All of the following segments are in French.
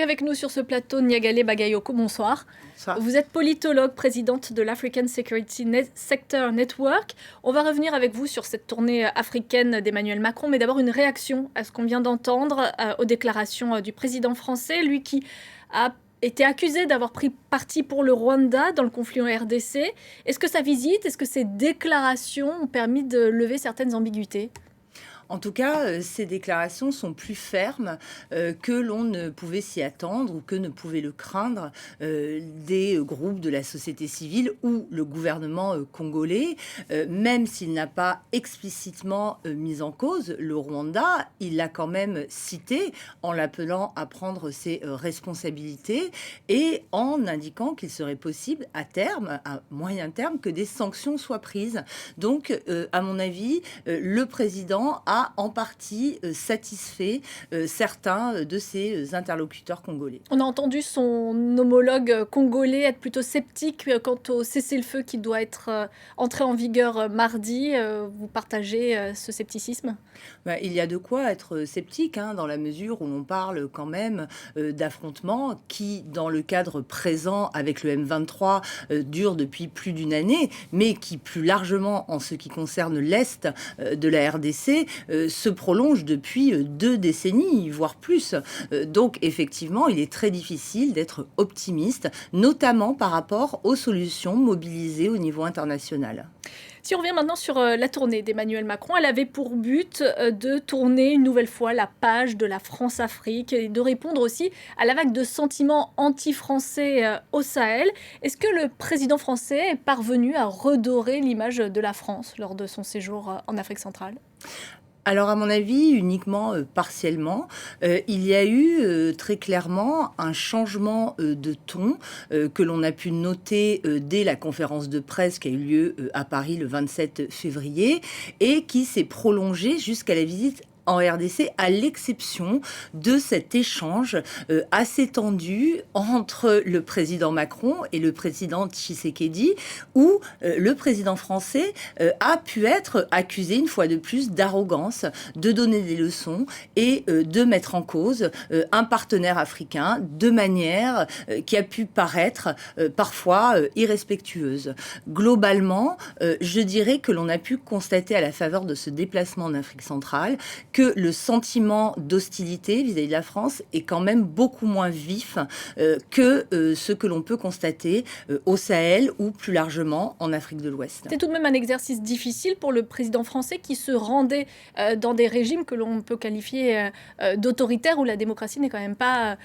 avec nous sur ce plateau Niagale Bagayoko, bonsoir. Ça. Vous êtes politologue, présidente de l'African Security Sector Network. On va revenir avec vous sur cette tournée africaine d'Emmanuel Macron, mais d'abord une réaction à ce qu'on vient d'entendre, aux déclarations du président français, lui qui a été accusé d'avoir pris parti pour le Rwanda dans le conflit en RDC. Est-ce que sa visite, est-ce que ces déclarations ont permis de lever certaines ambiguïtés ? En tout cas, ces déclarations sont plus fermes que l'on ne pouvait s'y attendre ou que ne pouvait le craindre des groupes de la société civile ou le gouvernement congolais. Même s'il n'a pas explicitement mis en cause le Rwanda, il l'a quand même cité en l'appelant à prendre ses responsabilités et en indiquant qu'il serait possible à terme, à moyen terme, que des sanctions soient prises. Donc, à mon avis, le président a en partie satisfait certains de ses interlocuteurs congolais. On a entendu son homologue congolais être plutôt sceptique quant au cessez-le-feu qui doit être entré en vigueur mardi. Vous partagez ce scepticisme ? Il y a de quoi être sceptique dans la mesure où l'on parle quand même d'affrontements qui, dans le cadre présent avec le M23, durent depuis plus d'une année, mais qui plus largement en ce qui concerne l'Est de la RDC, se prolonge depuis 2 décennies, voire plus. Donc effectivement, il est très difficile d'être optimiste, notamment par rapport aux solutions mobilisées au niveau international. Si on revient maintenant sur la tournée d'Emmanuel Macron, elle avait pour but de tourner une nouvelle fois la page de la France-Afrique et de répondre aussi à la vague de sentiments anti-français au Sahel. Est-ce que le président français est parvenu à redorer l'image de la France lors de son séjour en Afrique centrale ? Alors, à mon avis, uniquement partiellement. Il y a eu très clairement un changement de ton que l'on a pu noter dès la conférence de presse qui a eu lieu à Paris le 27 février et qui s'est prolongé jusqu'à la visite en RDC, à l'exception de cet échange assez tendu entre le président Macron et le président Tshisekedi, où le président français a pu être accusé une fois de plus d'arrogance, de donner des leçons et de mettre en cause un partenaire africain de manière qui a pu paraître parfois irrespectueuse. Globalement, je dirais que l'on a pu constater à la faveur de ce déplacement en Afrique centrale que le sentiment d'hostilité vis-à-vis de la France est quand même beaucoup moins vif que ce que l'on peut constater au Sahel ou plus largement en Afrique de l'Ouest. C'est tout de même un exercice difficile pour le président français qui se rendait dans des régimes que l'on peut qualifier d'autoritaires où la démocratie n'est quand même pas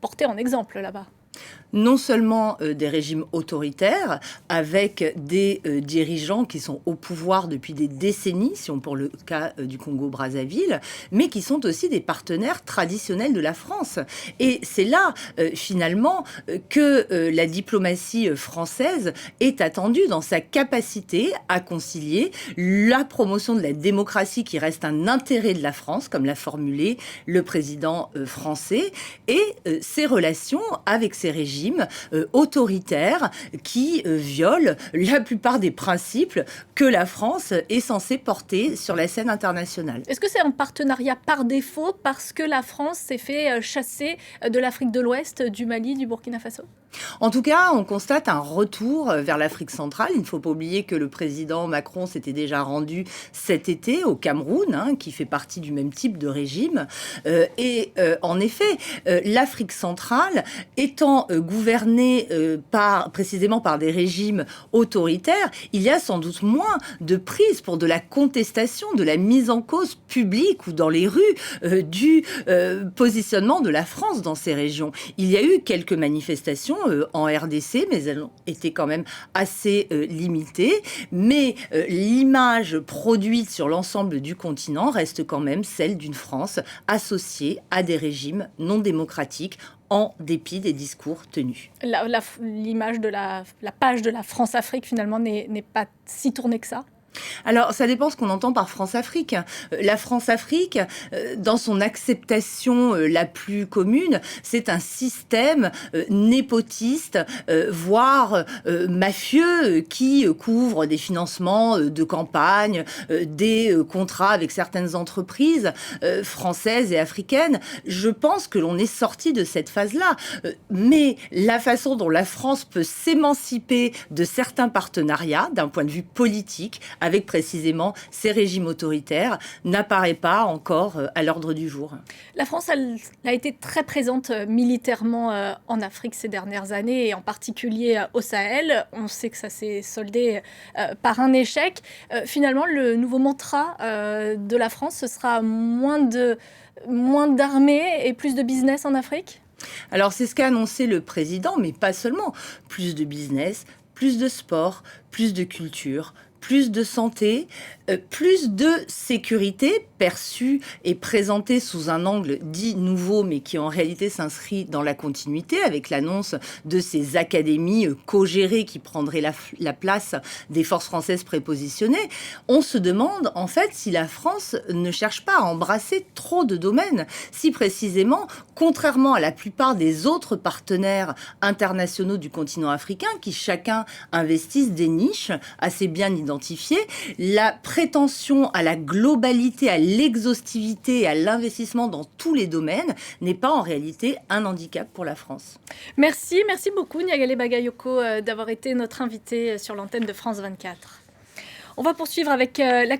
portée en exemple là-bas. Non seulement des régimes autoritaires, avec des dirigeants qui sont au pouvoir depuis des décennies, si on prend le cas du Congo-Brazzaville, mais qui sont aussi des partenaires traditionnels de la France. Et c'est là, finalement, que la diplomatie française est attendue dans sa capacité à concilier la promotion de la démocratie qui reste un intérêt de la France, comme l'a formulé le président français, et ses relations avec ces régimes autoritaires qui violent la plupart des principes que la France est censée porter sur la scène internationale. Est-ce que c'est un partenariat par défaut parce que la France s'est fait chasser de l'Afrique de l'Ouest, du Mali, du Burkina Faso ? En tout cas, on constate un retour vers l'Afrique centrale. Il ne faut pas oublier que le président Macron s'était déjà rendu cet été au Cameroun, qui fait partie du même type de régime. En effet, l'Afrique centrale étant gouvernée précisément par des régimes autoritaires, il y a sans doute moins de prise pour de la contestation, de la mise en cause publique ou dans les rues du positionnement de la France dans ces régions. Il y a eu quelques manifestations en RDC, mais elles ont été quand même assez limitées. Mais l'image produite sur l'ensemble du continent reste quand même celle d'une France associée à des régimes non démocratiques en dépit des discours tenus. L'image de la page de la France-Afrique, finalement, n'est pas si tournée que ça ? Alors, ça dépend ce qu'on entend par France-Afrique. La France-Afrique, dans son acceptation la plus commune, c'est un système népotiste, voire mafieux, qui couvre des financements de campagne, des contrats avec certaines entreprises françaises et africaines. Je pense que l'on est sorti de cette phase-là. Mais la façon dont la France peut s'émanciper de certains partenariats, d'un point de vue politique, avec précisément ces régimes autoritaires, n'apparaît pas encore à l'ordre du jour. La France elle a été très présente militairement en Afrique ces dernières années et en particulier au Sahel. On sait que ça s'est soldé par un échec. Finalement, le nouveau mantra de la France, ce sera moins d'armées et plus de business en Afrique? Alors c'est ce qu'a annoncé le président, mais pas seulement. Plus de business, plus de sport, plus de culture, plus de santé, plus de sécurité perçue et présentée sous un angle dit nouveau, mais qui en réalité s'inscrit dans la continuité avec l'annonce de ces académies co-gérées qui prendraient la place des forces françaises prépositionnées. On se demande en fait si la France ne cherche pas à embrasser trop de domaines, si précisément, contrairement à la plupart des autres partenaires internationaux du continent africain, qui chacun investissent des niches assez bien identifiées, la prétention à la globalité, à l'exhaustivité et à l'investissement dans tous les domaines n'est pas en réalité un handicap pour la France. Merci beaucoup Niagale Bagayoko d'avoir été notre invité sur l'antenne de France 24. On va poursuivre avec l'actualité.